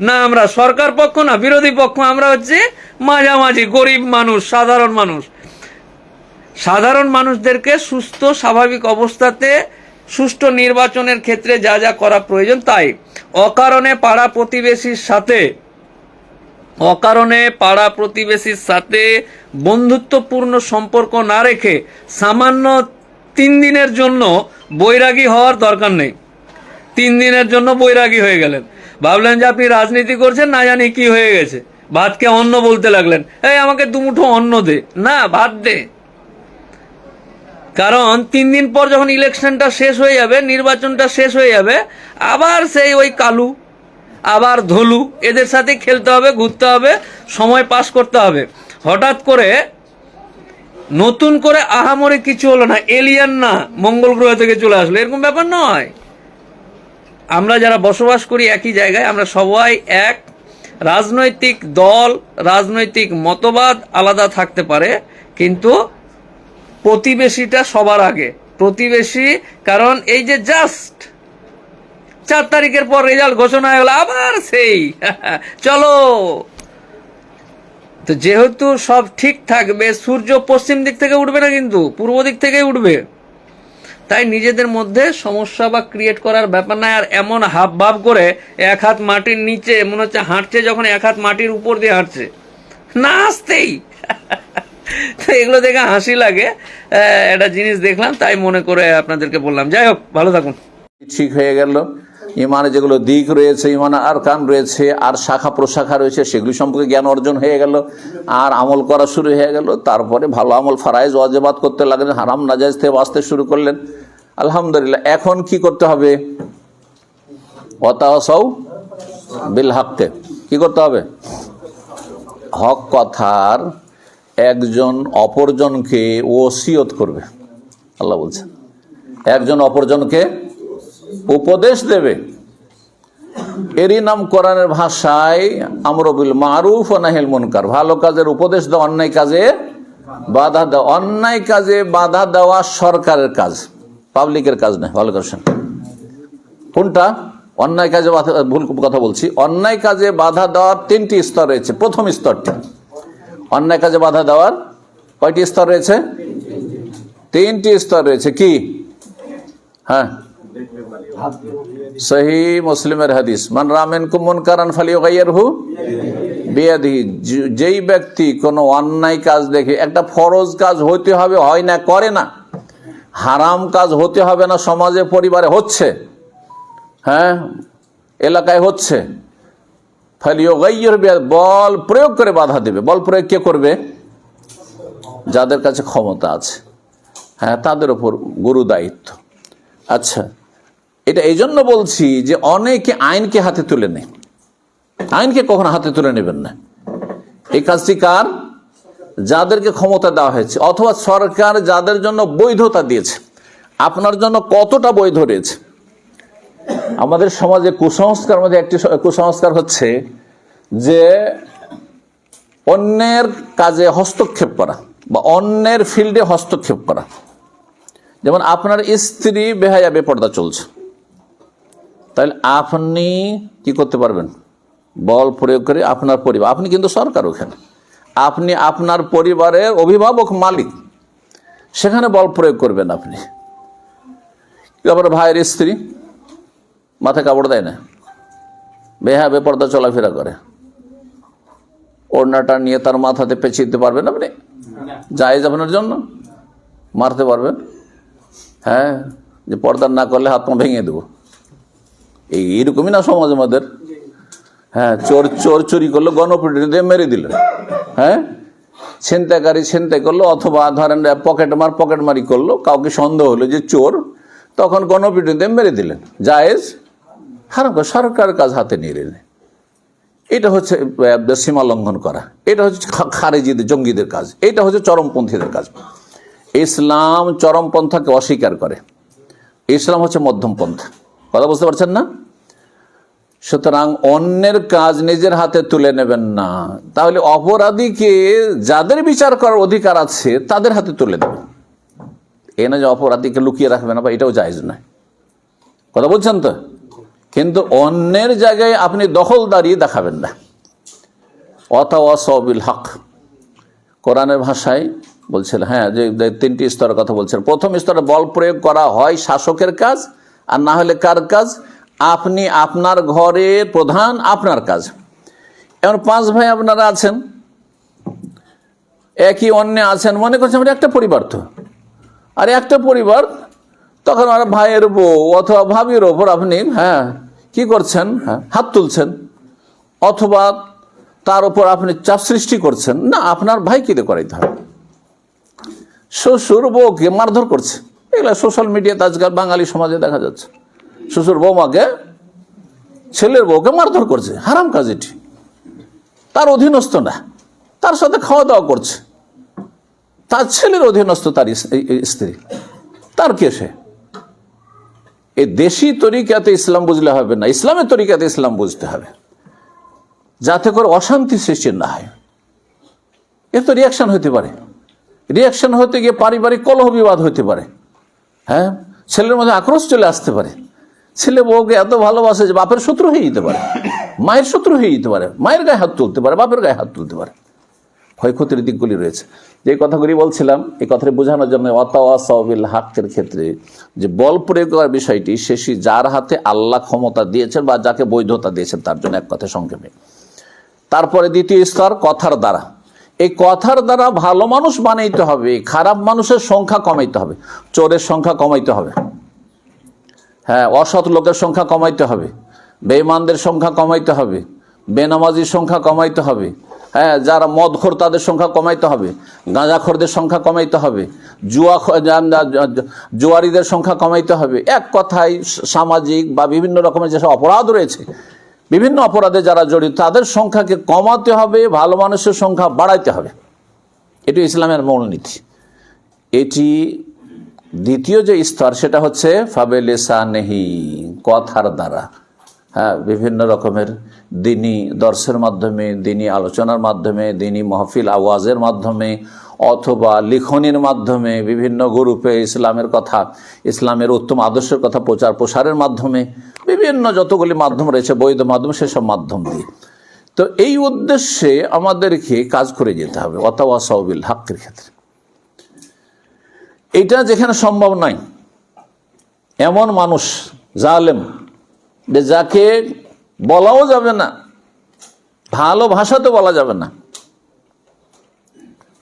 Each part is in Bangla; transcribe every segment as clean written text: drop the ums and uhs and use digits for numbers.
না আমরা সরকার পক্ষ না বিরোধী পক্ষ, আমরা হচ্ছে মাঝামাঝি গরিব মানুষ, সাধারণ মানুষ। সাধারণ মানুষদেরকে সুস্থ স্বাভাবিক অবস্থাতে সুষ্ঠু নির্বাচনের ক্ষেত্রে যা যা করা প্রয়োজন তাই। অকারণে পাড়া প্রতিবেশীর সাথে বন্ধুত্বপূর্ণ সম্পর্ক না রেখে সামান্য 3 দিনের জন্য বৈরাগী হওয়ার দরকার নেই। 3 দিনের জন্য বৈরাগী হয়ে গেলেন, ভাবলেন যে আপনি রাজনীতি করছেন, না জানি কি হয়ে গেছে, ভাতকে অন্ন বলতে লাগলেন, এই আমাকে 2 মুঠো অন্ন দে, না ভাত দে। কারণ 3 দিন পর যখন ইলেকশনটা শেষ হয়ে যাবে, নির্বাচনটা শেষ হয়ে যাবে, আবার সেই ওই কালু আবার ধলু এদের সাথে খেলতে হবে, ঘুরতে হবে, সময় পাস করতে হবে। হঠাৎ করে নতুন করে আহামরি কিছু হলো না, এলিয়ান না মঙ্গল গ্রহ থেকে চলে আসলো, এরকম ব্যাপার নয়। আমরা যারা বসবাস করি একই জায়গায়, আমরা সবাই এক। রাজনৈতিক দল, রাজনৈতিক মতবাদ আলাদা থাকতে পারে, কিন্তু প্রতিবেশীটা সবার আগে। প্রতিবেশী, কারণ এই যে জাস্ট 4 তারিখের পর রেজাল্ট ঘোষণা হয়ে গেল, আবার সেই চলো। তো যেহেতু সব ঠিক থাকবে, সূর্য পশ্চিম দিক থেকে উঠবে না, কিন্তু পূর্ব দিক থেকেই উঠবে, তাই নিজেদের মধ্যে সমস্যা বা ক্রিয়েট করার ব্যাপার নাই। আর এমন হাব ভাব করে 1 হাত মাটির নিচে মনে হচ্ছে হাঁটছে, যখন 1 হাত মাটির উপর দিয়ে হাঁটছে, না আসতেই তো এগুলো দেখে হাসি লাগে। একটা জিনিস দেখলাম, তাই মনে করে আপনাদেরকে বললাম। যাই হোক, ভালো থাকুন। ঠিক হয়ে গেল। ইমানে যেগুলো দিক রয়েছে, ইমানে আরকান রয়েছে, আর শাখা প্রশাখা রয়েছে, সেগুলি সম্পর্কে জ্ঞান অর্জন হয়ে গেল, আর আমল করা শুরু হয়ে গেল। তারপরে ভালো আমল ফারাইজ ওয়াজিবাত করতে লাগলেন, হারাম নাজাইজ থেকে বাঁচতে শুরু করলেন। আলহামদুলিল্লাহ। এখন কি করতে হবে? ওয়াতাওয়াসাউ বিল হককে, কি করতে হবে? হক কথার একজন অপরজনকে ওসিয়ত করবে। আল্লাহ বলছেন একজন অপরজনকে উপদেশ দেবে। এরই নাম কোরআনের ভাষায় আমর বিল মারুফ ওয়া নাহিল মুনকার, ভালো কাজের উপদেশ দেওয়া, অন্যায় কাজে বাধা দেওয়া। অন্যায় কাজে বাধা দেওয়া সরকারের কাজ, পাবলিকের কাজ নয়। ভালো করছেন কোনটা? অন্যায় কাজে ভুল কথা বলছি। অন্যায় কাজে বাধা দেওয়ার 3টি স্তর রয়েছে। প্রথম স্তরটি, অন্যায় কাজে বাধা দেওয়ার কয়টি স্তর রয়েছে? 3টি স্তর রয়েছে। কি? হ্যাঁ, সহি মুসলিমের হাদিস, মান রাআ মিনকুম মুনকারান ফালিয়ুগাইয়িরহু বিয়াদিহি, যেই ব্যক্তি কোনো অন্যায় কাজ দেখে, একটা ফরজ কাজ হতে হবে, হয় না, করে না, হারাম কাজ হতে হবে না, সমাজে পরিবারে হচ্ছে, হ্যাঁ এলাকায় হচ্ছে, ফালিয়ুগাইয়িরহু বিয়াদিহি, বল প্রয়োগ করে বাধা দেবে। বল প্রয়োগ কে করবে? যাদের কাছে ক্ষমতা আছে, হ্যাঁ তাদের উপর গুরু দায়িত্ব। আচ্ছা, এটা এই জন্য বলছি যে অনেকে আইনকে হাতে তুলে নেয়। আইনকে কখনো হাতে তুলে নেবেন না। এই কাজটি কার? যাদেরকে ক্ষমতা দেওয়া হয়েছে, অথবা সরকার যাদের জন্য বৈধতা দিয়েছে। আপনার জন্য কতটা বৈধ রয়েছে? আমাদের সমাজে কুসংস্কার মধ্যে একটি কুসংস্কার হচ্ছে যে অন্যের কাজে হস্তক্ষেপ করা বা অন্যের ফিল্ডে হস্তক্ষেপ করা। যেমন আপনার স্ত্রী বেহায়া বেপর্দা চলছে, তাহলে আপনি কি করতে পারবেন? বল প্রয়োগ করে আপনার পরিবার, আপনি কিন্তু সরকার, ওখানে আপনি আপনার পরিবারের অভিভাবক, মালিক, সেখানে বল প্রয়োগ করবেন আপনি। আবার ভাইয়ের স্ত্রী মাথায় কাপড় দেয় না, বেহায়া বেপর্দা চলাফেরা করে, ওড়নাটা নিয়ে তার মাথাতে পেঁচিয়ে দিতে পারবেন আপনি? জায়েজ আপনার জন্য? মারতে পারবেন? হ্যাঁ, যে পর্দা না করলে হাত পা ভেঙে দেবো, এইরকমই না সমাজ আমাদের। হ্যাঁ, চোর চুরি করলো, গণপিটুনি দিয়ে মেরে দিলেন। হ্যাঁ, ছিনতাইকারী ছিনতাই করলো, অথবা ধরেন পকেটমারি করলো, কাউকে সন্দেহ হলো যে চোর, তখন গণপিটুনি দিয়ে মেরে দিলেন। জায়েজ? হারাম। সরকার কাজ হাতে নিয়ে নিলেন, এটা হচ্ছে সীমা লঙ্ঘন করা। এটা হচ্ছে খারেজিদের, জঙ্গিদের কাজ। এটা হচ্ছে চরমপন্থীদের কাজ। ইসলাম চরমপন্থাকে অস্বীকার করে, ইসলাম হচ্ছে মধ্যম পন্থা। কথা বুঝতে পারছেন না? সুতরাং অন্যের কাজ নিজের হাতে তুলে নেবেন না। তাহলে অপরাধীকে যাদের বিচার করার অধিকার আছে তাদের হাতে তুলে দেবেন। এ না যে অপরাধীকে লুকিয়ে রাখবেন না, বা এটাও জায়েজ নয়। কথা বলছেন তো? কিন্তু অন্যের জায়গায় আপনি দখলদারি দেখাবেন না। ওয়াতাওয়াসাউ বিল হক, কোরআনের ভাষায় বলছেন, হ্যাঁ, যে 3টি স্তরের কথা বলছেন। প্রথম স্তরে বল প্রয়োগ করা হয় শাসকের কাজ, আর না হলে কার কাজ? আপনি আপনার ঘরের প্রধান, আপনার কাজ। এমন 5 ভাই আপনারা আছেন, একই অন্যে আছেন, মনে করছেন আমরা একটা পরিবার তো, আর একটা পরিবার, তখন আর ভাইয়ের বউ অথবা ভাবির ওপর আপনি কি করছেন? হাত তুলছেন, অথবা তার উপর আপনি চাপ সৃষ্টি করছেন। না, আপনার ভাইকে দিয়ে করাইতে হবে। শ্বশুর বউকে মারধর করছে, এগুলো সোশ্যাল মিডিয়াতে আজকাল বাঙালি সমাজে দেখা যাচ্ছে। শ্বশুর বৌমাকে, ছেলের বউকে মারধর করছে, হারাম কাজ এটি। তার অধীনস্থ না, তার সাথে খাওয়া দাওয়া করছে, তার ছেলের অধীনস্থ তার স্ত্রী, তার কে সে? এই দেশি তরিকাতে ইসলাম বুঝলে হবে না, ইসলামের তরিকাতে ইসলাম বুঝতে হবে, যাতে করে অশান্তি সৃষ্টি না হয়। এর তো রিয়াকশন হতে পারে, রিয়াকশন হতে গিয়ে পারিবারিক কলহ বিবাদ হতে পারে। ছেলের মধ্যে আক্রোশ চলে আসতে পারে। ছেলে বউকে এত ভালোবাসে যে বাপের শত্রু হয়ে যেতে পারে, মায়ের শত্রু হয়ে যেতে পারে, মায়ের গায়ে হাত তুলতে পারে, বাপের গায়ে হাত তুলতে পারে। ক্ষয়ক্ষতির দিকগুলি রয়েছে। যে কথাগুলি বলছিলাম, এই কথাটি বোঝানোর জন্য ওয়াতাওয়াসাউ বিল হকের ক্ষেত্রে যে বল প্রয়োগ করার বিষয়টি, শেষই যার হাতে আল্লাহ ক্ষমতা দিয়েছেন বা যাকে বৈধতা দিয়েছেন তার জন্য, এক কথা সংক্ষেপে। তারপরে দ্বিতীয় স্তর কথার দ্বারা। এই কথার দ্বারা ভালো মানুষ বানাইতে হবে, খারাপ মানুষের সংখ্যা কমাইতে হবে, চোরের সংখ্যা কমাইতে হবে, অসৎ লোকের সংখ্যা কমাইতে হবে, বেঈমানদের সংখ্যা কমাইতে হবে, বেনামাজির সংখ্যা কমাইতে হবে, যারা মদখোর তাদের সংখ্যা কমাইতে হবে, গাঁজাখোরদের সংখ্যা কমাইতে হবে, জুয়ারিদের সংখ্যা কমাইতে হবে। এক কথায় সামাজিক বা বিভিন্ন রকমের যেসব অপরাধ রয়েছে, বিভিন্ন অপরাধে যারা জড়িত, তাদের সংখ্যাকে কমাতে হবে, ভালো মানুষের সংখ্যা বাড়াইতে হবে। এটি ইসলামের মূলনীতি। এটি দ্বিতীয় যে স্তর, সেটা হচ্ছে ফাবেলিসানেহি, কথার দ্বারা। বিভিন্ন রকমের দিনী দর্শের মাধ্যমে, দিনী আলোচনার মাধ্যমে, দিনী মাহফিল আওয়াজের মাধ্যমে, অথবা লিখনির মাধ্যমে, বিভিন্ন গ্রুপে ইসলামের কথা, ইসলামের উত্তম আদর্শের কথা প্রচার প্রসারের মাধ্যমে, বিভিন্ন যতগুলি মাধ্যম রয়েছে বৈধ মাধ্যম, সেসব মাধ্যম দিয়ে। তো এই উদ্দেশ্যে আমাদেরকে কাজ করে যেতে হবে ওয়াতাওয়াসাউ বিল হকের ক্ষেত্রে। এটা যেখানে সম্ভব নয়, এমন মানুষ জালেম যে যাকে বলাও যাবে না, ভালো ভাষাতে বলা যাবে না,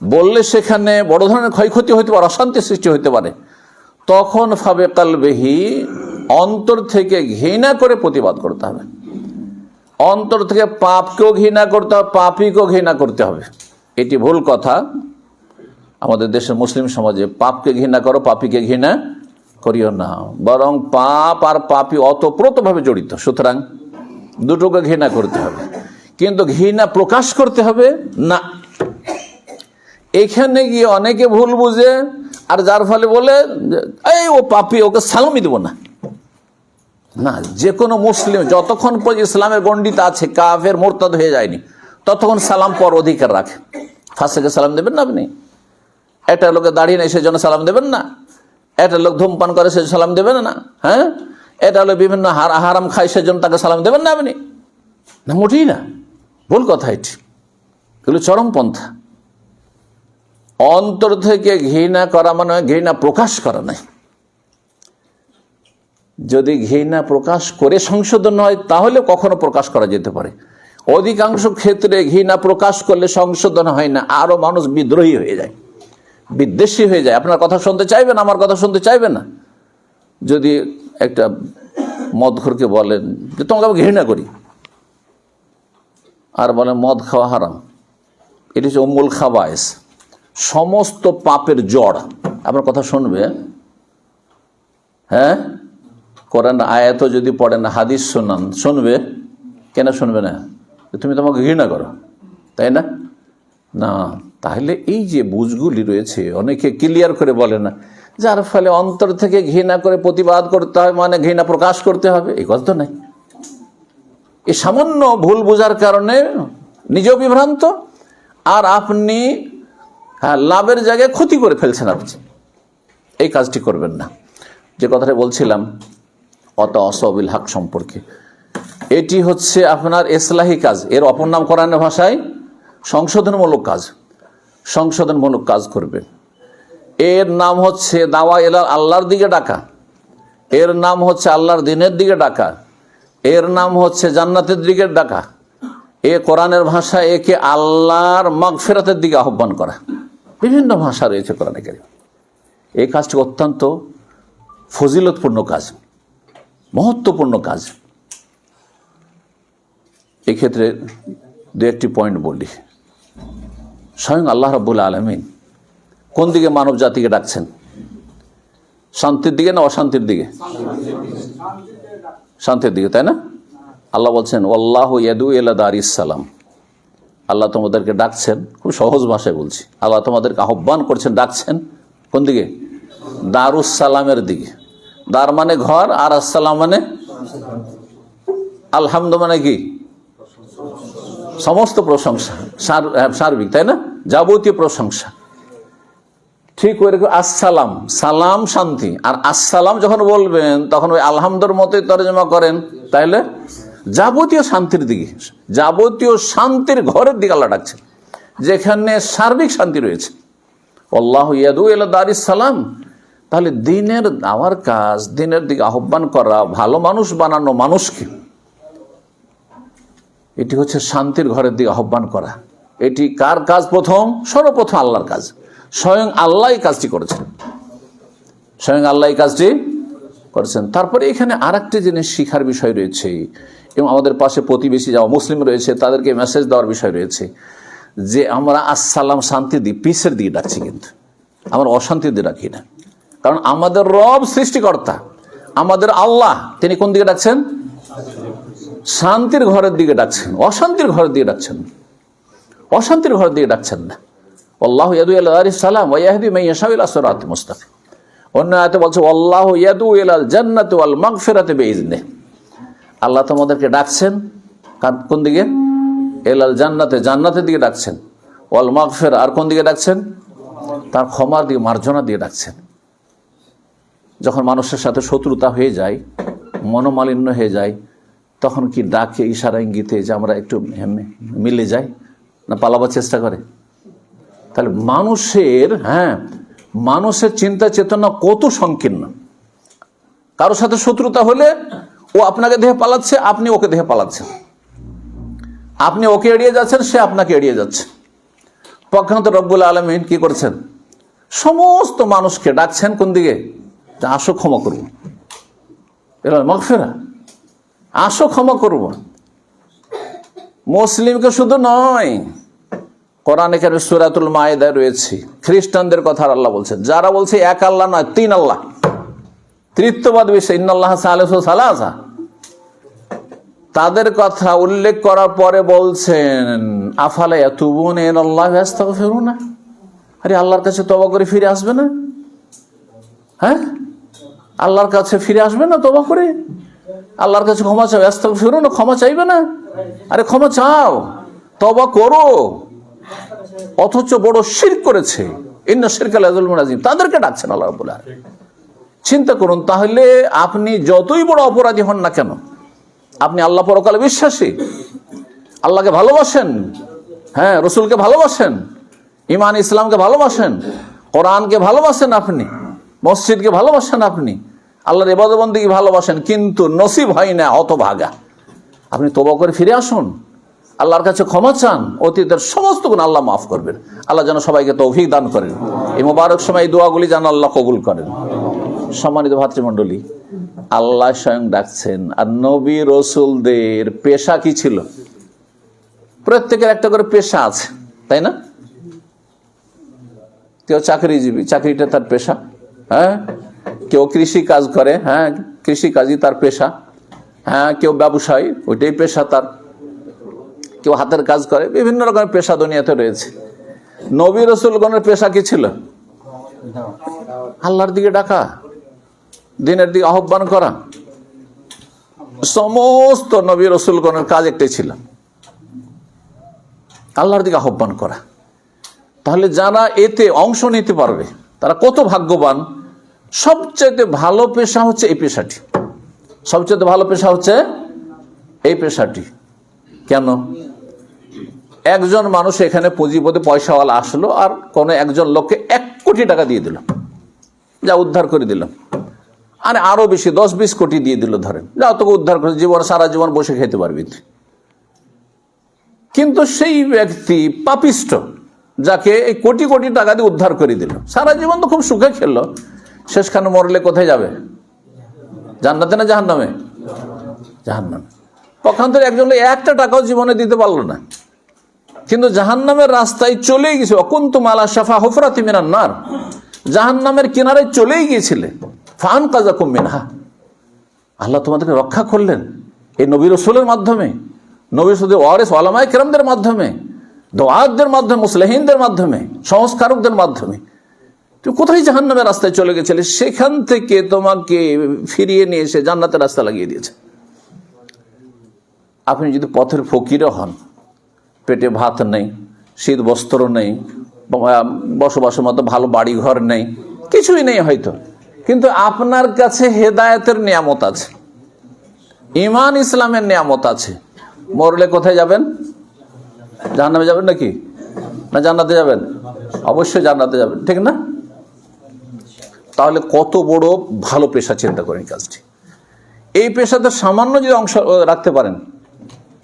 বললে সেখানে বড় ধরনের ক্ষয়ক্ষতি হতে পারে, অশান্তি সৃষ্টি হতে পারে, তখন ফাবে কালবেহি, অন্তর থেকে ঘৃণা করে প্রতিবাদ করতে হবে। অন্তর থেকে পাপকেও ঘৃণা করতে হবে, পাপীকেও ঘৃণা করতে হবে। এটি ভুল কথা। আমাদের দেশের মুসলিম সমাজে পাপকে ঘৃণা করো, পাপীকে ঘৃণা করিও না, বরং পাপ আর পাপী অতপ্রতভাবে জড়িত, সুতরাং দুটোকে ঘৃণা করতে হবে, কিন্তু ঘৃণা প্রকাশ করতে হবে না। এখানে গিয়ে অনেকে ভুল বুঝে, আর যার ফলে বলে এই ও পাপী, ওকে সালামই দেবো না। না, যে কোনো মুসলিম যতক্ষণ পর্যন্ত ইসলামের গণ্ডিতে আছে, কাফের মোরতাদ হয়ে যায়নি, ততক্ষণ সালাম পর অধিকার রাখে। ফাঁসেকে সালাম দেবেন না আপনি? একটা লোকে দাঁড়িয়ে নেই সেজন্য সালাম দেবেন না? একটা লোক ধূমপান করে সে সালাম দেবেন না? এটা হলো বিভিন্ন হারাম খায় সেজন্য তাকে সালাম দেবেন না আপনি? না, মোটেই না, ভুল কথা এটি, এগুলো চরমপন্থা। অন্তর থেকে ঘৃণা করা মানে ঘৃণা প্রকাশ করা নাই। যদি ঘৃণা প্রকাশ করে সংশোধন হয়, তাহলে কখনো প্রকাশ করা যেতে পারে। অধিকাংশ ক্ষেত্রে ঘৃণা প্রকাশ করলে সংশোধন হয় না, আরো মানুষ বিদ্রোহী হয়ে যায়, বিদ্বেষী হয়ে যায়, আপনার কথা শুনতে চাইবে না, আমার কথা শুনতে চাইবে না। যদি একটা মদখোরকে বলেন যে তোমাকে আমি ঘৃণা করি, আর বলে মদ খাওয়া হারাম, এটি হচ্ছে উম্মুল খাবায়েস, সমস্ত পাপের জড়, আপনার কথা শুনবে? কোরআন আয়াত যদি পড়েন, হাদিস শোনান, শুনবে? কেন শুনবে না? তুমি তোমাকে ঘৃণা করো, তাই না? না, তাহলে এই যে বুঝগুলি রয়েছে অনেকে ক্লিয়ার করে বলে না, যার ফলে অন্তর থেকে ঘৃণা করে প্রতিবাদ করতে হয়, মানে ঘৃণা প্রকাশ করতে হবে, এই কথা তো নাই। এই সামান্য ভুল বোঝার কারণে নিজেও বিভ্রান্ত, আর আপনি লাভের জায়গায় ক্ষতি করে ফেলছেন। আপনি এই কাজটি করবেন না। যে কথাটা বলছিলাম ওয়াতাওয়াসাউ বিল হক সম্পর্কে, এটি হচ্ছে আপনার ইসলাহি কাজ, এর অপর নাম কোরআনের ভাষায় সংশোধনমূলক কাজ, সংশোধনমূলক কাজ করবেন। এর নাম হচ্ছে দাওয়া ইলা আল্লাহর দিকে ডাকা, এর নাম হচ্ছে আল্লাহর দিনের দিকে ডাকা, এর নাম হচ্ছে জান্নাতের দিকে ডাকা। এ কোরআনের ভাষায় একে আল্লাহর মাগফিরাতের দিকে আহ্বান করা। বিভিন্ন ভাষা রয়েছে কোরআনে কারীম। এই কাজটি অত্যন্ত ফজিলতপূর্ণ কাজ, মহত্বপূর্ণ কাজ। এক্ষেত্রে দু একটি পয়েন্ট বলি। স্বয়ং আল্লাহ রাব্বুল আলামিন কোন দিকে মানব জাতিকে ডাকছেন? শান্তির দিকে না অশান্তির দিকে? শান্তির দিকে, তাই না? আল্লাহ বলছেন ওয়াল্লাহু ইয়াদউ ইলা দারিস সালাম। আল্লাহ তোমাদেরকে ডাকছেন, খুব সহজ ভাষায় বলছি, আল্লাহ তোমাদেরকে আহ্বান করছেন, ডাকছেন কোন দিকে? দারুস সালামের দিকে। দার মানে ঘর, আর আসসালাম মানে আলহামদু মানে কি? সমস্ত প্রশংসা, সার্বিক, তাই না? যাবতীয় প্রশংসা। ঠিক ওই রকম আসসালাম, সালাম শান্তি, আর আসসালাম যখন বলবেন তখন ওই আলহামদুর মতোই তর্জমা করেন, তাইলে যাবতীয় শান্তির দিকে, যাবতীয় শান্তির ঘরের দিকে আল্লাহ ডাকছেন, যেখানে সার্বিক শান্তি রয়েছে। আল্লাহু ইয়াদউ ইলা দারিস সালাম। তাহলে দিনের দাওয়ার কাজ, দিনের দিকে আহ্বান করা, ভালো মানুষ বানানো মানুষকে, এটি হচ্ছে শান্তির ঘরের দিকে আহ্বান করা। এটি কার কাজ? প্রথম, সর্বপ্রথম আল্লাহর কাজ। স্বয়ং আল্লাহ এই কাজটি করেছেন, স্বয়ং আল্লাহ এই কাজটি করেছেন। তারপরে এখানে আর একটি জিনিস শিখার বিষয় রয়েছে, এবং আমাদের পাশে প্রতিবেশী যারা মুসলিম রয়েছে তাদেরকে মেসেজ দেওয়ার বিষয় রয়েছে, যে আমরা আসসালাম শান্তি দিই, পিসের দিকে ডাকছি, কিন্তু আমরা অশান্তি দিয়ে ডাকি না। কারণ আমাদের রব সৃষ্টিকর্তা, আমাদের আল্লাহ, তিনি কোন দিকে ডাকছেন? শান্তির ঘরের দিকে ডাকছেন, অশান্তির ঘরের দিকে ডাকছেন, অশান্তির ঘরের দিকে ডাকছেন না। আল্লাহু ইয়াদউ ইলা দারিস সালাম ওয়া ইয়াহদি মান ইয়াশাউ ইলা সিরাতিন মুস্তাকিম। অন্য আয়াতে বলছে আল্লাহু ইয়াদউ ইলাল জান্নাতি ওয়াল মাগফিরাতি বিইজনিহি। আল্লাহ তোমাদেরকে ডাকছেন কোন দিকে? ইলাল জান্নাতে, জান্নাতের দিকে ডাকছেন। ওয়াল মাগফিরা, আর কোন দিকে ডাকছেন? তার ক্ষমার দিকে, মার্জনা দিয়ে ডাকছেন। যখন মানুষের সাথে শত্রুতা হয়ে যায়, মনোমালিন্য হয়ে যায়, তখন কি ডাকে, ইশারা ইঙ্গিতে যে আমরা একটু মিলে যাই, না পালাবার চেষ্টা করে? তাহলে মানুষের চিন্তা চেতনা কত সংকীর্ণ। কারোর সাথে শত্রুতা হলে ও আপনাকে দেহে পালাচ্ছে, আপনি ওকে দেহে পালাচ্ছেন, আপনি ওকে এড়িয়ে যাচ্ছেন, সে আপনাকে এড়িয়ে যাচ্ছে। পক্ষান্তর রব্বুল আলামিন কি করছেন? সমস্ত মানুষকে ডাকছেন কোন দিকে? আসো ক্ষমা করব, এরা মাগফিরা, আসো ক্ষমা করব। মুসলিমকে শুধু নয়, কোরআনে কারীম সূরাতুল মায়েদায় রয়েছে, খ্রিস্টানদের কথা আল্লাহ বলছেন, যারা বলছে এক আল্লাহ নয়, তিন আল্লাহ, তৃতীয়বাদ বিষয়, ইন্নাল্লাহা সালিসু সালাসা, তাদের কথা উল্লেখ করার পরে বলছেন আফালা ইয়াতুবুনা ইলাল্লাহি ওয়া ইয়াস্তাগফিরুনা। আরে আল্লাহর কাছে তওবা করে ফিরে আসবে না? হ্যাঁ, আল্লাহর কাছে ফিরে আসবে না তওবা করে? আল্লাহর কাছে ক্ষমা চাও, ইয়াস্তাগফিরুনা, ক্ষমা চাইবে না? আরে ক্ষমা চাও, তওবা করো। অথচ বড় শিরক করেছে, ইন্না শিরকা লাযুলমুন আযীম, তাদেরকে ডাকছেন আল্লাহ রাব্বুল আলামিন। চিন্তা করুন, তাহলে আপনি যতই বড় অপরাধী হন না কেন, আপনি আল্লাহ পরকালে বিশ্বাসী, আল্লাহকে ভালোবাসেন, হ্যাঁ, রসুলকে ভালোবাসেন, ইমান ইসলামকে ভালোবাসেন, কোরআনকে ভালোবাসেন, আপনি মসজিদকে ভালোবাসেন, আপনি আল্লাহর ইবাদত বন্দেগী ভালোবাসেন, কিন্তু নসিব হয় না, হতভাগা। আপনি তওবা করে ফিরে আসুন, আল্লাহর কাছে ক্ষমা চান, অতীতের সমস্ত গুণ আল্লাহ মাফ করবেন। আল্লাহ যেন সবাইকে তৌফিক দান করেন। এই মোবারক সময় এই দোয়াগুলি যেন আল্লাহ কবুল করেন। সম্মানিত ভাতৃমণ্ডলী, আল্লাহ স্বয়ং ডাকছেন। আর নবী রসুলদের পেশা কি ছিল? প্রত্যেকের একটা করে পেশা আছে, তাই না? কেউ চাকরিজীবী, চাকরিটা তার পেশা, হ্যাঁ, কেউ কৃষি কাজ করে, হ্যাঁ, কৃষি কাজই তার পেশা, হ্যাঁ, কেউ ব্যবসায়ী, ওইটাই পেশা তার, কেউ হাতের কাজ করে, বিভিন্ন রকমের পেশা দুনিয়াতে রয়েছে। নবী রসুলগণের পেশা কি ছিল? আল্লাহর দিকে ডাকা, দিনের দিকে আহ্বান করা। সমস্ত নবী রসুলগণের কাজ একটাই ছিল, আল্লাহর দিকে আহ্বান করা। তাহলে যারা এতে অংশ নিতে পারবে তারা কত ভাগ্যবান। সবচেয়ে ভালো পেশা হচ্ছে এই পেশাটি, সবচেয়ে ভালো পেশা হচ্ছে এই পেশাটি। কেন? একজন মানুষ এখানে পুঁজিপতি পয়সাওয়ালা আসলো আর কোনো একজন লোককে 1 কোটি টাকা দিয়ে দিল, যা উদ্ধার করে দিল। আর আরো বেশি 10-20 কোটি দিয়ে দিল, ধরেন যা তোকে উদ্ধার করে, জীবন সারা জীবন বসে খেতে পারবি। কিন্তু সেই ব্যক্তি পাপিষ্ট, যাকে এই কোটি কোটি টাকা দিয়ে উদ্ধার করে দিল, সারা জীবন তো খুব সুখে খেললো, শেষখানে মরলে কোথায় যাবে? জান্নাতে না জাহান্নামে? জাহান্নামে। পক্ষান্তরে একজন একটা টাকাও জীবনে দিতে পারলো না, কিন্তু জাহান্নামের রাস্তায় চলেই গেছে। অকুনতুম আলা শাফা হুফরাতি মিনান নার, জাহান্নামের কিনারে চলেই গিয়েছিলে, ফাআনকাযাকুম মিনহা, আল্লাহ তোমাদেরকে রক্ষা করলেন এই নবী রাসূলের মাধ্যমে, নবী শুধু ওয়ারিস ওলামায়ে কেরামদের মাধ্যমে, দুআতদের মাধ্যমে, মুসলিহিনদের মাধ্যমে, সংস্কারকদের মাধ্যমে। তুমি কোথায় জাহান্নামের রাস্তায় চলে গেছিলে, সেখান থেকে তোমাকে ফিরিয়ে নিয়ে এসে জান্নাতের রাস্তা লাগিয়ে দিয়েছে। আপনি যদি পথের ফকিরও হন, পেটে ভাত নেই, শীত বস্ত্র নেই, বসবাসের মতো ভালো বাড়ি ঘর নেই, কিছুই নেই হয়তো, কিন্তু আপনার কাছে হেদায়েতের নিয়ামত আছে, ঈমান ইসলামের নিয়ামত আছে, মরলে কোথায় যাবেন? জাহান্নামে যাবেন নাকি? না জান্নাতে যাবেন? অবশ্যই জান্নাতে যাবেন, ঠিক না? তাহলে কত বড় ভালো পেশা, চিন্তা করেন কাজটি। এই পেশাতে সামান্য যদি অংশ রাখতে পারেন,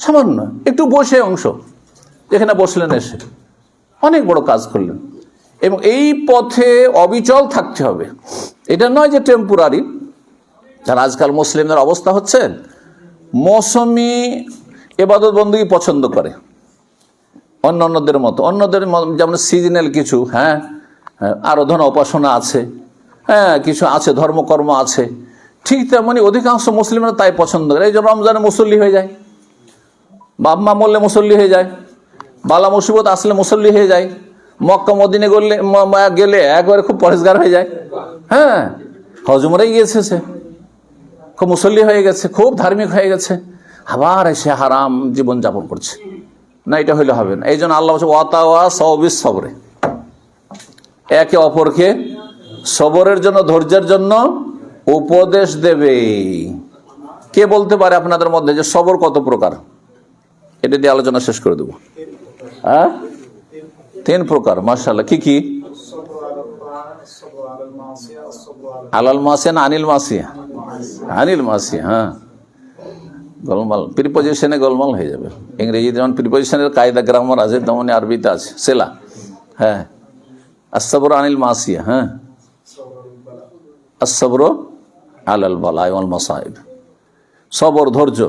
সামান্য একটু বসে অংশ, এখানে বসলেন, এসে অনেক বড় কাজ করলেন, এবং এই পথে অবিচল থাকতে হবে। এটা নয় যে টেম্পোরারি। যারা আজকাল মুসলিমদের অবস্থা হচ্ছে, মৌসুমি ইবাদত বন্দেগী পছন্দ করে অন্যদের মতো, অন্যদের যেমন সিজনাল কিছু, হ্যাঁ আরাধনা উপাসনা আছে, হ্যাঁ কিছু আছে, ধর্মকর্ম আছে, ঠিক তেমনি অধিকাংশ মুসলিমরা তাই পছন্দ করে। এই যে রমজানে মুসল্লি হয়ে যায়, বাপ মা মরলে মুসল্লি হয়ে যায়, বালা মুসিবত আসলে মুসল্লি হয়ে যায়, মক্কা মদিনে গেলে একবারে খুব পরেশগার হয়ে যায়, হ্যাঁ হজ উমরায় গিয়েছে, সে খুব মুসল্লি হয়ে গেছে, খুব ধার্মিক হয়ে গেছে, আবার এসে হারাম জীবন যাপন করছে। না, এটা হইলে হবে না। এই জন্য আল্লাহ বলছে ওয়াতাওয়া সবিস সবরে, একে অপরকে সবরের জন্য, ধৈর্যের জন্য উপদেশ দেবে। কে বলতে পারে আপনাদের মধ্যে যে সবর কত প্রকার? এটা দিয়ে আলোচনা শেষ করে দেবো। হ্যাঁ, 3 প্রকার। মাশাআল্লাহ, কি কি? আলাল মাসিয়া না আনিল মাসিয়া? আনিল মাসিয়া। হ্যাঁ, গোলমাল, প্রিপোজিশনে গোলমাল হয়ে যাবে। ইংরেজিতে যেমন প্রিপোজিশনের কায়দা গ্রামার আছে, তেমন আরবিতে আছে সেলা। হ্যাঁ, আসসাবরু আনিল মাসিয়া, হ্যাঁ আসসাবরু আলাল বালা ওয়াল মাসাইব। সবর, ধৈর্য।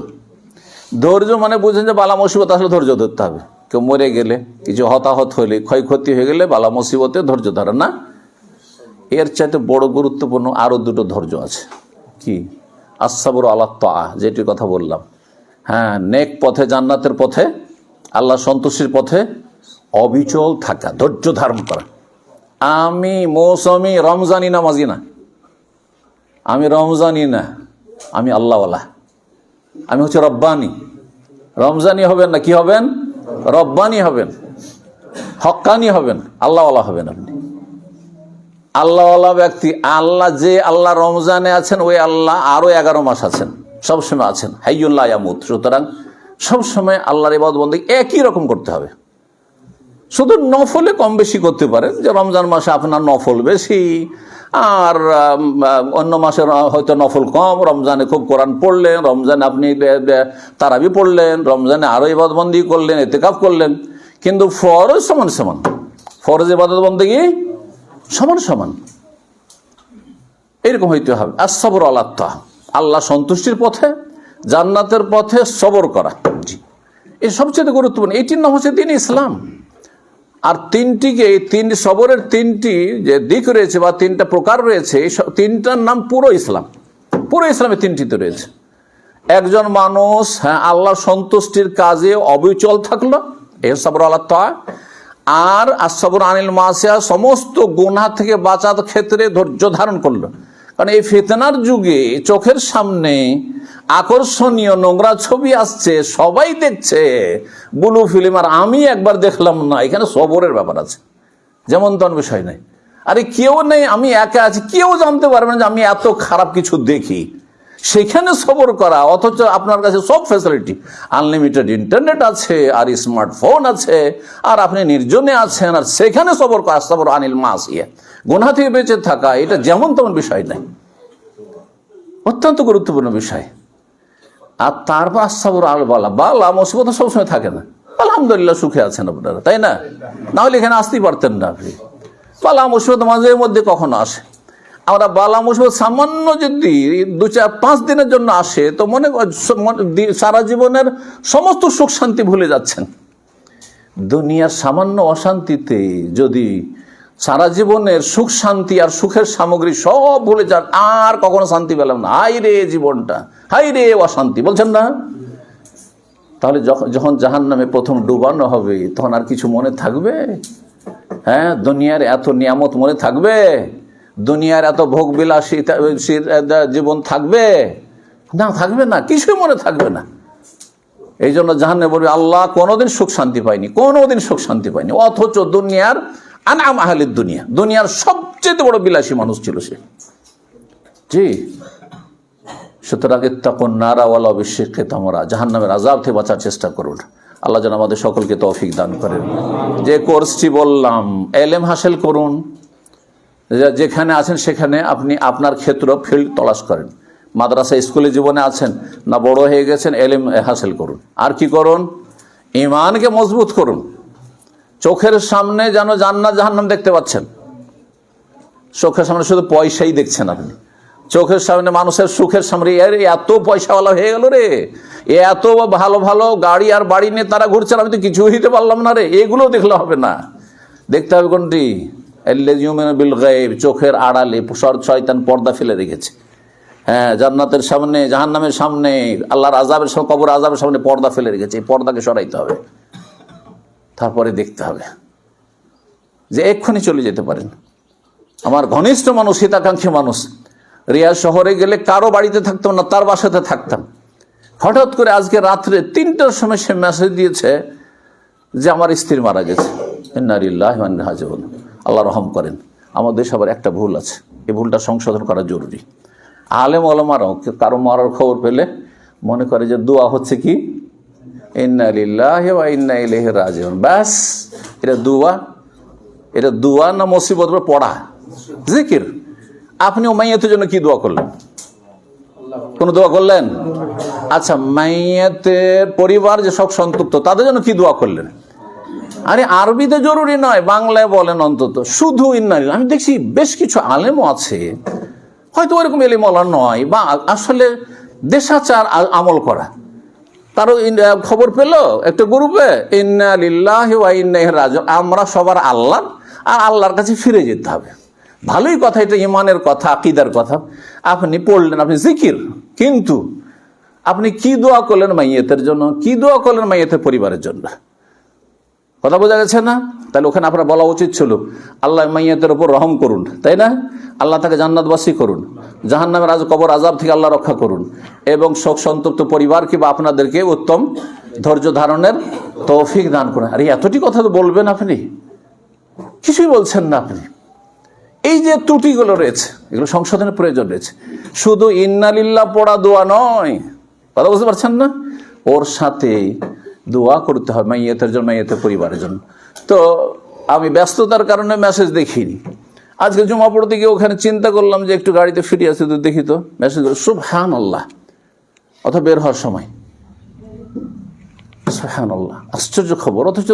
ধৈর্য মানে বুঝেন যে বালা মুসিবত আসলে ধৈর্য ধরতে হবে। কেউ মরে গেলে, কিছু হতাহত হলে, ক্ষয়ক্ষতি হয়ে গেলে বালা মুসিবতে ধৈর্য ধরে না। এর চাইতে বড় গুরুত্বপূর্ণ আরো 2টো ধৈর্য আছে। কি? আসসাবরু আলাত তাআ, যেটির কথা বললাম। হ্যাঁ, নেক পথে, জান্নাতের পথে, আল্লাহ সন্তুষ্টির পথে অবিচল থাকা, ধৈর্য ধারণ করা। আমি মৌসুমি রমজানি নামাজি না, আমি রমজানি না, আমি আল্লাহওয়ালা, আমি হচ্ছে রব্বানি। রমজানি হবেন না, কি হবেন? রব্বানি হবেন, হক্কানি হবেন, আল্লাহওয়ালা হবেন। আপনি আল্লাহওয়ালা ব্যক্তি। আল্লাহ, যে আল্লাহ রমজানে আছেন, ওই আল্লাহ আরো 11 মাস আছেন, সবসময় আছেন, হাইয়ুল লা ইয়ামুত। সুতরাং সবসময় আল্লাহর ইবাদত বন্দেগী একই রকম করতে হবে। শুধু নফলে কম বেশি করতে পারেন, যে রমজান মাসে আপনার নফল বেশি, আর অন্য মাসে হয়তো নফল কম। রমজানে খুব কোরআন পড়লেন, রমজানে আপনি তারাবি পড়লেন, রমজানে আরো ইবাদত বন্দেগী করলেন, ইতিকাফ করলেন, কিন্তু ফরজ সমান সমান, ফরজ ইবাদত বন্দেগী সমান সমান, এরকম হইতে হবে। আসসাবরু আলাত তাআ, আল্লাহ সন্তুষ্টির পথে, জান্নাতের পথে সবর করা। জি, এই সবচেয়ে গুরুত্বপূর্ণ। এটির নাম হচ্ছে দ্বীন ইসলাম। আর সবরের 3টি যে দিক রয়েছে বা 3টা প্রকার রয়েছে, এই 3টার নাম পুরো ইসলাম। পুরো ইসলামে 3টিতে রয়েছে। একজন মানুষ, হ্যাঁ, আল্লাহ সন্তুষ্টির কাজে অবিচল থাকলো, এই সাবর আলাত তাআ। আর আসসাবরু আনিল মাসিয়া, সমস্ত গুনাহ থেকে বাঁচার ক্ষেত্রে ধৈর্য ধারণ করলো। কারণ এই ফিতনার যুগে চোখের সামনে আকর্ষণীয় নোংরা ছবি আসছে, সবাই দেখছে, ব্লু ফিল্ম, আর আমি একবার দেখলাম না। এখানে সবরের ব্যাপার আছে, যেমন তেমন বিষয় নেই। আরে কেউ নেই, আমি একা আছি, কেউ জানতে পারবে না যে আমি এত খারাপ কিছু দেখি। সেখানে সবর করা, অথচ আপনার কাছে সব ফ্যাসিলিটি, আনলিমিটেড ইন্টারনেট আছে, আর স্মার্টফোন আছে, আর আপনি নির্জনে আছেন, আর সেখানে সবর করা, সবর আনিল মাসিয়া, গুনাহ থেকে বেঁচে থাকা, এটা যেমন তেমন বিষয় নাই, অত্যন্ত গুরুত্বপূর্ণ বিষয়। আর তারপর আসাবর আল বালা, বালা মুসিবত সবসময় থাকে না। আলহামদুলিল্লাহ সুখে আছেন আপনারা, তাই না? না হলে এখানে আসতেই পারতেন না আপনি। বালা মুসিবত মাঝে মধ্যে কখনো আসে। আমরা বালা মুসিবত সামান্য যদি 2-4-5 দিনের জন্য আসে, তো মনে সারা জীবনের সমস্ত সুখ শান্তি ভুলে যাচ্ছেন। দুনিয়ার সামান্য অশান্তিতে যদি সারা জীবনের সুখ শান্তি আর সুখের সামগ্রী সব ভুলে যান, আর কখনো শান্তি পেলাম না, হাই রে জীবনটা, হাই রে অশান্তি, বলছেন না? তাহলে যখন জাহান্নামে প্রথম ডুবানো হবে, তখন আর কিছু মনে থাকবে? হ্যাঁ, দুনিয়ার এত নিয়ামত মনে থাকবে? দুনিয়ার এত ভোগ বিলাসী জীবন থাকবে না? থাকবে না, কিছুই মনে থাকবে না। এই জন্য জাহান্নামে বলবে, আল্লাহ কোনোদিন সুখ শান্তি পাইনি, কোনোদিন সুখ শান্তি পাইনি, অথচ দুনিয়ার আনআম আহলিদ দুনিয়া, দুনিয়ার সবচেয়ে বড় বিলাসী মানুষ ছিল সে। জি, সুতরাং ইত্তাকুন নারা ওয়ালাউ বিশিক্কি তামরা, জাহান্নামের আযাব থেকে বাঁচার চেষ্টা করুন। আল্লাহ যেন আমাদের সকলকে তৌফিক দান করেন। যে কোর্সটি বললাম, ইলম হাসিল করুন, যেখানে আছেন সেখানে আপনি আপনার ক্ষেত্র ফিল্ড তলাশ করেন। মাদ্রাসা স্কুলে জীবনে আছেন না, বড় হয়ে গেছেন, ইলম হাসিল করুন। আর কি করুন? ঈমানকে মজবুত করুন। চোখের সামনে যেন জান্নাত জাহান্নাম দেখতে পাচ্ছেন, চোখের সামনে শুধু পয়সাই দেখছেন আপনি। চোখের সামনে মানুষের সুখের সামনে, এত পয়সাওয়ালা হয়ে গেল রে, এত ভালো ভালো গাড়ি আর বাড়ি নিয়ে তারা ঘুরছেন, আমি তো কিছু হইতে পারলাম না রে, এগুলো দেখলে হবে না। দেখতে হবে কোনটি? বিল গায়ব, চোখের আড়ালে শয়তান পর্দা ফেলে রেখেছে। হ্যাঁ, জান্নাতের সামনে, জাহান্নামের সামনে, আল্লাহর আযাবের সামনে, কবর আযাবের সামনে পর্দা ফেলে রেখেছে। এই পর্দাকে সরাইতে হবে, তারপরে দেখতে হবে যে এক্ষুনি চলে যেতে পারেন। আমার ঘনিষ্ঠ মানুষ, হিতাকাঙ্ক্ষী মানুষ, রিয়াদ শহরে গেলে কারো বাড়িতে থাকতাম না, তার বাসাতে থাকতাম। হঠাৎ করে আজকে রাত্রে 3টার সময় সে মেসেজ দিয়েছে যে আমার স্ত্রী মারা গেছে। ইন্না লিল্লাহি ওয়া ইন্না ইলাইহি রাজিউন। আল্লাহ রহম করেন। আমাদের দেশে আবার একটা ভুল আছে, এই ভুলটা সংশোধন করা জরুরি। আলেম ওলামারাও কারো মারার খবর পেলে মনে করে যে দোয়া হচ্ছে কি, ইন্না লিল্লাহি ওয়া ইন্না ইলাইহি রাজিউন। ব্যাস, এটা দোয়া, এটা দোয়া না মুসিবত পড়া, জিকির। আপনি ও মাইয়াতের জন্য কি দোয়া করলেন? কোন দোয়া করলেন? আচ্ছা, মাইয়াতের পরিবার যে সব সন্তুষ্ট, তাদের জন্য কি দোয়া করলেন? আরে আরবিতে জরুরি নয়, বাংলায় বলেন অন্তত, শুধু ইন্না লিল্লাহি। আমি দেখছি বেশ কিছু আলেমও আছে, হয়তো ওইরকম এলিমওয়ালা নয়, বা আসলে দেশাচার আমল করা। কারো খবর পেল একটা গ্রুপে, ইন্না লিল্লাহি ওয়া ইন্না ইলাইহি রাজিউন, আমরা সবার আল্লাহ, আর আল্লাহর কাছে ফিরে যেতে হবে। ভালোই কথা, এটা ইমানের কথা, আকীদার কথা। আপনি পড়লেন, আপনি জিকির, কিন্তু আপনি কি দোয়া করলেন মাইয়াতের জন্য, কি দোয়া করলেন মাইয়াতের পরিবারের জন্য? কথা বোঝা গেছে না? তাহলে ওখানে আপনার বলা উচিত ছিল, আল্লাহ মাইয়াতের উপর রহম করুন, তাই না? আল্লাহ তাকে জান্নাতবাসী করুন, জাহান্নামের কবর আযাব থেকে আল্লাহ রক্ষা করুন, এবং শোক সন্তপ্ত পরিবারকে বা আপনাদেরকে উত্তম ধৈর্য ধারণের তৌফিক দান করুন। আরে এতটি কথা তো বলবেন আপনি, কিছুই বলছেন না আপনি। এই যে ত্রুটিগুলো রয়েছে, এগুলো সংশোধনের প্রয়োজন রয়েছে। শুধু ইন্না লিল্লাহ পড়া দোয়া নয়, কথা বুঝতে পারছেন না? ওর সাথে দোয়া করতে হয় মাইয়াতের জন্য, মাইয়াতের পরিবারের জন্য। তো আমি ব্যস্ততার কারণে মেসেজ দেখিনি। আজকে জুমা পড়তে গিয়ে ওখানে চিন্তা করলাম যে একটু গাড়িতে ফিরে আসি, তো দেখি তো মেসেজ, সুবহানাল্লাহ, অথবা বের হওয়ার সময়, সুবহানাল্লাহ, আশ্চর্য খবর। অথচ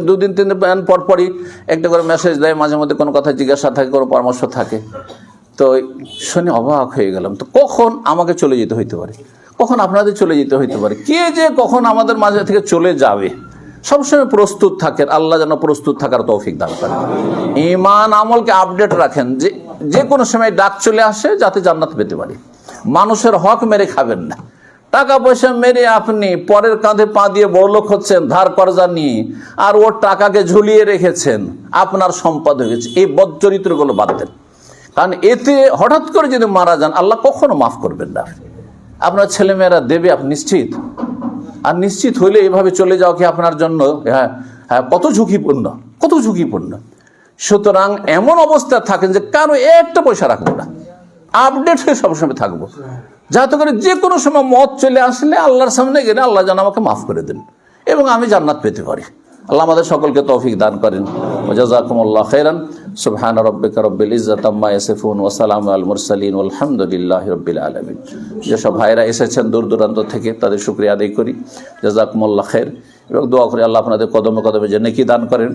2-3 দিন পর পরই একটা করে মেসেজ দেয়, মাঝে মধ্যে কোনো কথা জিজ্ঞাসা থাকে, কোনো পরামর্শ থাকে। তো শুনে অবাক হয়ে গেলাম। তো কখন আমাকে চলে যেতে হইতে পারে, কখন আপনাদের চলে যেতে হইতে পারে, কে যে কখন আমাদের মাঝে থেকে চলে যাবে, সবসময় প্রস্তুত থাকেন। আল্লাহ যেন প্রস্তুত থাকার তৌফিক দান করেন। ঈমান আমলকে আপডেট রাখেন, যে কোনো সময় ডাক চলে আসে, যাতে জান্নাত পেতে পারি। মানুষের হক মেরে খাবেন না। টাকা পয়সা মেরে আপনি পরের কাঁধে পা দিয়ে বড়লোক হচ্ছেন ধার কর্জা নিয়ে, আর ওর টাকাকে ঝুলিয়ে রেখেছেন, আপনার সম্পদ হয়ে গেছে। এই বদচরিত্রগুলো বাদ দেন, কারণ এতে হঠাৎ করে যদি মারা যান, আল্লাহ কখনো মাফ করবেন না। আপনার ছেলেমেয়েরা দেবে, আপনি নিশ্চিত। আর নিশ্চিত হইলে এভাবে চলে যাওয়া কি আপনার জন্য কত ঝুঁকিপূর্ণ, কত ঝুঁকিপূর্ণ। সুতরাং এমন অবস্থা থাকেন যে কারো একটা পয়সা রাখবো না, আপডেট হয়ে সবসময় থাকবো। যাতে করে যে কোনো সময় মত চলে আসলে আল্লাহর সামনে গেলে আল্লাহ যেন আমাকে মাফ করে দেন এবং আমি জান্নাত পেতে পারি। আল্লাহ আমাদের সকলকে তৌফিক দান করেন। জাযাকুমুল্লাহ খাইরান। সুবহানা রাব্বিকা রাব্বিল ইজ্জাতি আম্মা ইয়াসিফুন ওয়া সালামু আলাল মুরসালিন ওয়ালহামদুলিল্লাহি রাব্বিল আলামিন। যেসব ভাইরা এসেছেন দূর দূরান্ত থেকে তাদের শুকরিয়া আদায় করি। জাযাকুমুল্লাহ খাইর এবং দোয়া করি আল্লাহ আপনাদের কদমে কদমে যে নেকি দান করেন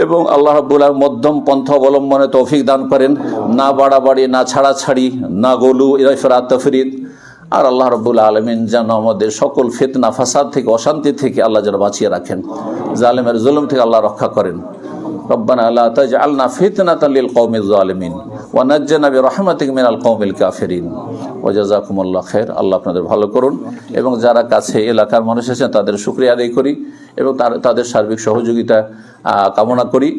এবং আল্লাহ রাব্বুল আলামিন মধ্যম পন্থা অবলম্বনে তৌফিক দান করেন, না বাড়াবাড়ি, না ছাড়াছাড়ি, না গলু ইফরাত তাফরিদ। আর আল্লাহ রাব্বুল আলামিন যেন আমাদের সকল ফিতনা ফাসাদ থেকে, অশান্তি থেকে আল্লাহ যেন বাঁচিয়ে রাখেন, জালেমের জুলুম থেকে আল্লাহ রক্ষা করেন। রব্বানা লা তাজআলনা ফিতনাতাল লিল কওমিজ জালিমিন ওয়া নাজ্জিনা বিরহমাতিকা মিনাল কওমিল কাফিরিন। ওয়া জাযাকুমুল্লাহ খাইর। আল্লাহ আপনাদের ভালো করুন এবং যারা কাছে এলাকার মানুষ আছেন তাদের শুকরিয়া আদায় করি এবং তাদের সার্বিক সহযোগিতা কামনা করি।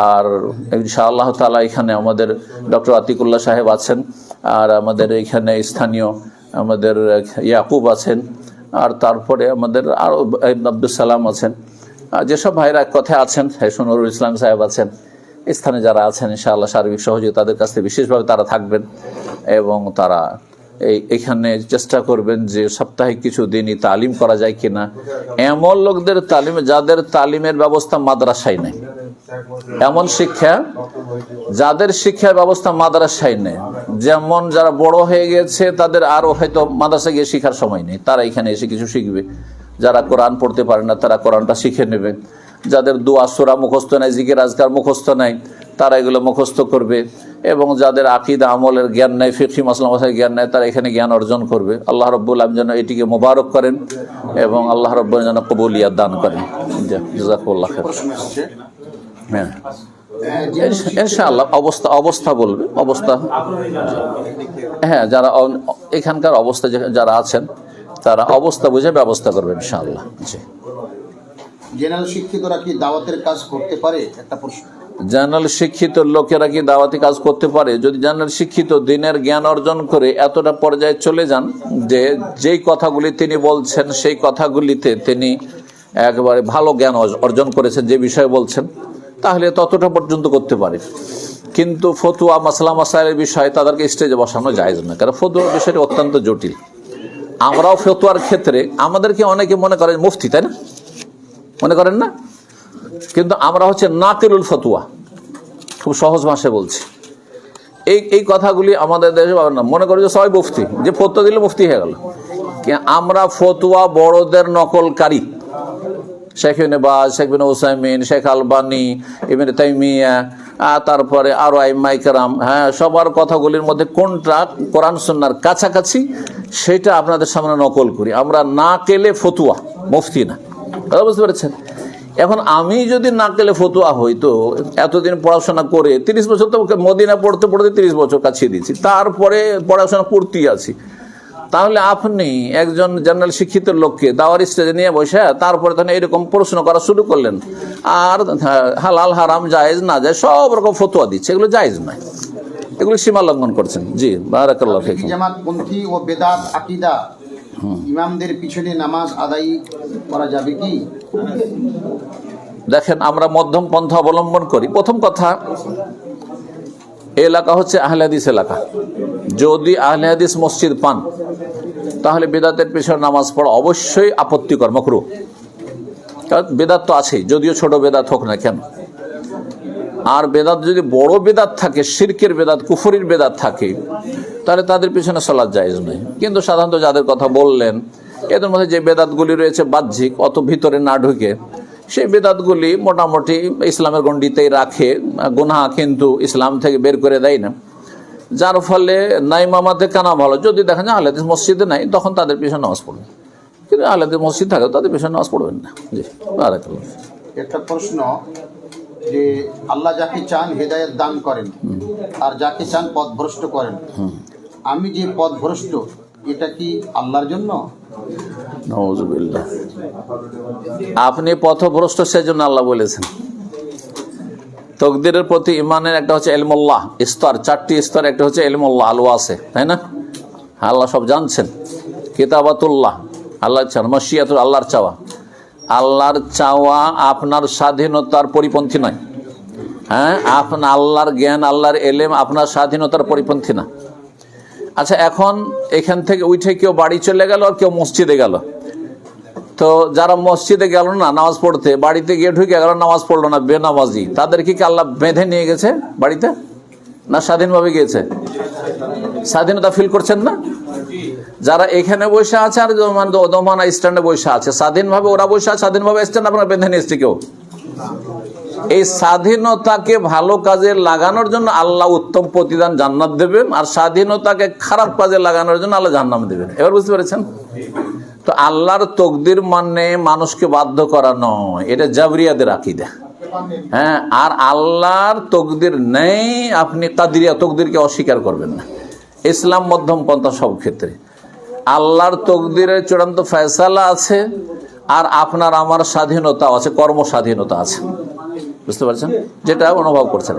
আর ইনশাআল্লাহ তাআলা এখানে আমাদের ডক্টর আতিকুল্লাহ সাহেব আছেন, আর আমাদের এখানে স্থানীয় আমাদের ইয়াকুব আছেন, আর তারপরে আমাদের আরও আব্দুল সালাম আছেন, যেসব ভাইরা এক কথায় আছেন, নুরুল ইসলাম সাহেব আছেন, স্থানে যারা আছেন ইনশাআল্লাহ সার্বিক সহযোগিতা তাদের কাছ থেকে বিশেষভাবে তারা থাকবেন এবং তারা এইখানে চেষ্টা করবেন যে সাপ্তাহিক কিছু দিনই তালিম করা যায় কিনা, এমন লোকদের তালিমে যাদের তালিমের ব্যবস্থা মাদ্রাসায় নেই, এমন শিক্ষা যাদের শিক্ষার ব্যবস্থা মাদ্রাসায় নেই, যেমন যারা বড় হয়ে গেছে তাদের আরও হয়তো মাদ্রাসায় গিয়ে শিখার সময় নেই, তারা এখানে এসে কিছু শিখবে। যারা কোরআন পড়তে পারে না তারা কোরআনটা শিখে নেবে। যাদের দোয়া সূরা মুখস্থ নাই, জিকির আজকার মুখস্থ নাই, তারা এগুলো মুখস্থ করবে। এবং যাদের আকীদা আমলের জ্ঞান নাই, ফিকহি মাসলা মাসাইলের জ্ঞান নাই, তারা এখানে জ্ঞান অর্জন করবে। আল্লাহ রাব্বুল আলামিন যেন এটিকে মোবারক করেন এবং আল্লাহ রাব্বুল আলামিন যেন কবুলিয়াত দান করেন। জাযাকুল্লাহ খাইর। হ্যাঁ ইনশাআল্লাহ অবস্থা বলবে, অবস্থা। হ্যাঁ, যারা এখানকার অবস্থা যারা আছেন তারা অবস্থা বুঝে ব্যবস্থা করবে ইনশাআল্লাহ। জি, জেনারেল শিক্ষিতরা কি দাওয়াতের কাজ করতে পারে? একটা প্রশ্ন। জেনারেল শিক্ষিত লোকেরা কি দাওয়াতি কাজ করতে পারে? যদি জেনারেল শিক্ষিত দিনের জ্ঞান অর্জন করে এতটা পর্যায়ে চলে যান যে যেই কথাগুলি তিনি বলছেন সেই কথাগুলিতে তিনি একেবারে ভালো জ্ঞান অর্জন করেছেন, যে বিষয়ে বলছেন, তাহলে ততটা পর্যন্ত করতে পারে। কিন্তু ফতুয়া মাসলা মাসাইলের বিষয়ে তাদেরকে স্টেজে বসানো জায়েজ না, কারণ ফতুয়ার বিষয়টি অত্যন্ত জটিল। আমরাও ফতুয়ার ক্ষেত্রে আমাদেরকে অনেকে মনে করেন মুফতি, তাই না? মনে করেন না? কিন্তু আমরা হচ্ছে নাকিলুল ফতুয়া, খুব সহজ ভাষায় বলছি। এই কথাগুলি আমাদের দেশে পাবেন না, মনে করি যে সবাই মুফতি, যে ফতুয়া দিলে মুফতি হয়ে গেল। আমরা ফতুয়া বড়দের নকলকারী, শেখ ইবনে বাজ, শেখ বিন উসাইমিন, শেখ আলবানী, ইবনে তাইমিয়া, তারপরে আরো আইম্মায়ে কেরাম, হ্যাঁ, সবার কথাগুলির মধ্যে কোনটা কোরআন সুন্নাহর কাছাকাছি সেটা আপনাদের সামনে নকল করি। আমরা নাকেলে ফতুয়া, মুফতি না। কথা বুঝতে পেরেছেন? এখন আমি যদি নাকেলে ফতুয়া হই, তো এতদিন পড়াশোনা করে 30 বছর তো মদিনা পড়তে পড়তে 30 বছর কাছিয়ে দিয়েছি, তারপরে পড়াশোনা করতেই আছি। তাহলে আপনি একজন জেনারেল শিক্ষিত লোককে দাওয়ার স্টেজে নিয়ে বসে তারপরে তখন এরকম প্রশ্ন করা শুরু করলেন, আর হালাল হারাম জায়েজ না জায়েজ সব রকম ফতোয়া দিচ্ছে, এগুলো জায়েজ নয়, এগুলো সীমা লঙ্ঘন করছেন। জি, বারাকাল্লাহু ফিকুম। জামাতপন্থী ও বেদাত আকীদা ইমামদের পিছনে নামাজ আদায় করা যাবে কি? দেখেন, আমরা মধ্যম পন্থা অবলম্বন করি। প্রথম কথা, এলাকা হচ্ছে আহলে হাদিস এলাকা। যদি আহলে হাদিস মসজিদ পান তাহলে বেদাতের পেছনে নামাজ পড়া অবশ্যই আপত্তিকর, মাকরুহ। কারণ বেদাত তো আছেই, যদিও ছোট বেদাত হোক না কেন। আর বেদাত যদি বড় বেদাত থাকে, শিরকের বেদাত, কুফরির বেদাত থাকে, তাহলে তাদের পিছনে সালাত জায়েজ নয়। কিন্তু সাধারণত যাদের কথা বললেন, এদের মধ্যে যে বেদাতগুলি রয়েছে বাহ্যিক, অত ভিতরে না ঢুকে, সেই বেদাতগুলি মোটামুটি ইসলামের গণ্ডিতেই রাখে, গুনাহ কিন্তু ইসলাম থেকে বের করে দেয় না। যার ফলে নাই মামাতে কানা ভালো। যদি দেখেন যে আহলে হাদিস মসজিদে নাই, তখন তাদের পিছনে নামাজ পড়বেন। কিন্তু আহলে হাদিস মসজিদ থাকে তাদের পিছনে নামাজ পড়বেন না। জি, বারাকাল্লাহ। একটা প্রশ্ন, যে আল্লাহ যাকে চান হেদায়েত দান করেন আর যাকে চান পথভ্রষ্ট করেন। আমি যে পথভ্রষ্ট, এটা কি আল্লাহর জন্য? নাউযুবিল্লাহ। আপনি পথভ্রষ্ট সেজন্য আল্লাহ বলেছেন। তকদিরের প্রতি ইমানের একটা হচ্ছে ইলমুল্লাহ, স্তর, 4টি স্তর। একটা হচ্ছে ইলমুল্লাহ, আল্লাহ আছে, তাই না? আল্লাহ সব জানছেন। কিতাবাতুল্লাহ, আল্লাহ চান। মাশিয়াতুল, আল্লাহর চাওয়া। আল্লাহর চাওয়া আপনার স্বাধীনতার পরিপন্থী নয়। হ্যাঁ, আপনার আল্লাহর জ্ঞান, আল্লাহর এলেম আপনার স্বাধীনতার পরিপন্থী না। আচ্ছা, এখন এখান থেকে উঠে কেউ বাড়ি চলে গেল আর কেউ মসজিদে গেল, তো যারা মসজিদে গেল না নামাজ পড়তে, বাড়িতে গিয়ে ঢুকে গেল, নামাজ পড়লো না, বেনামাজি, তাদেরকে কি আল্লাহ বেঁধে নিয়ে গেছে বাড়িতে, না স্বাধীনভাবে গিয়েছে? স্বাধীনতা ফিল করছেন না? যারা এখানে বসে আছে আর দোমানা স্ট্যান্ডে বসে আছে, স্বাধীনভাবে ওরা বসে আছে, স্বাধীনভাবে স্ট্যান্ড আপনারা বেঁধে নিয়ে এসছে কেউ? এই স্বাধীনতাকে ভালো কাজে লাগানোর জন্য আল্লাহ উত্তম প্রতিদান জান্নাত দেবেন, আর স্বাধীনতাকে খারাপ কাজে লাগানোর জন্য আল্লাহ জাহান্নাম দেবেন। এবার বুঝতে পেরেছেন? তো আল্লাহর তকদির মানে মানুষকে বাধ্য করা নয়, এটা জাবরিয়াদের আকীদা। হ্যাঁ, আর আল্লাহর তকদির নেই, আপনি কাদরিয়া তকদিরকে অস্বীকার করবেন না। ইসলাম মধ্যম পন্থা সব ক্ষেত্রে। আল্লাহর তকদিরের চূড়ান্ত ফয়সালা আছে, আর আপনার আমার স্বাধীনতা আছে, কর্ম স্বাধীনতা আছে। বুঝতে পারছেন? যেটা অনুভব করছেন।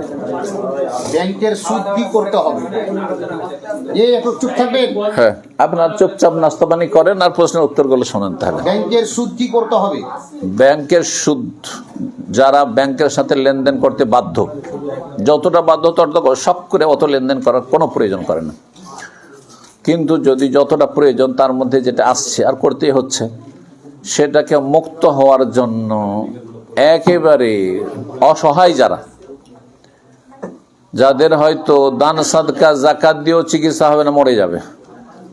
ব্যাংকের সুদ কি করতে হবে? একটু চুপ থাকবেন। হ্যাঁ, আপনার চুপচাপ নাস্তা পানি করেন আর প্রশ্নের উত্তরগুলো শোনেন। তাহলে ব্যাংকের সুদ কি করতে হবে? ব্যাংকের সুদ, যারা ব্যাংকের সাথে লেনদেন করতে বাধ্য, যতটা বাধ্য ততটা শখ করে অত লেনদেন করার কোনো প্রয়োজন করে না। কিন্তু যদি যতটা প্রয়োজন তার মধ্যে যেটা আসছে আর করতেই হচ্ছে, সেটাকে মুক্ত হওয়ার জন্য একেবারে অসহায় যাদের হয়তো দান সাদকা জাকাত দিয়েও চিকিৎসা হবে না, মরে যাবে,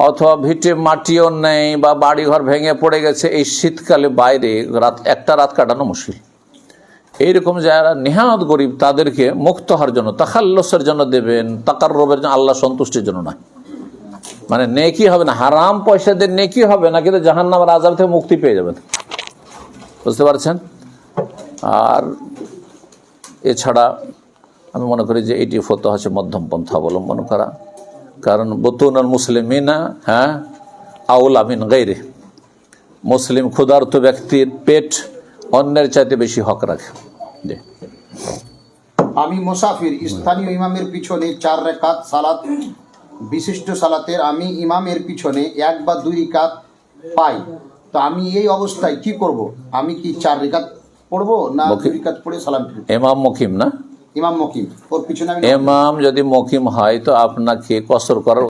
অথবা ভিটে মাটিও নেই বা বাড়িঘর ভেঙে পড়ে গেছে, এই শীতকালে বাইরে একটা রাত কাটানো মুশকিল, এইরকম যারা নেহাত গরিব তাদেরকে মুক্ত হওয়ার জন্য, তাখাল্লুসের জন্য দেবেন, তাকাররুবের জন্য, আল্লাহ সন্তুষ্টির জন্য নয়। মানে নেকি হবে না, হারাম পয়সা দিয়ে নেকি হবে না, কিন্তু জাহান্নামের আযাব থেকে মুক্তি পেয়ে যাবেন। বুঝতে পারছেন? আর এছাড়া আমি মনে করি যে এটি ফতোয়া হচ্ছে মধ্যম পন্থা অবলম্বন করা, কারণ বুতুনুল মুসলিমিনা আউলা মিন গায়রি, মুসলিম ক্ষুধার্ত ব্যক্তির পেট অন্যের চাইতে বেশি হক রাখে। জি। আমি মুসাফির, স্থানীয় ইমামের পিছনে 4 রাকাত সালাত, বিশিষ্ট সালাতের আমি ইমামের পিছনে 1 বা 2 রাকাত পাই, তো আমি এই অবস্থায় কি করব? আমি কি 4 রাকাত পড়বো না 2 রাকাত পড়ে সালাম ফিরব? ইমাম মুকিম না, ইমাম মুকিম, ওর পিছনে আমি ইমাম যদি মুকিম হয় তো আপনাকে কসর করার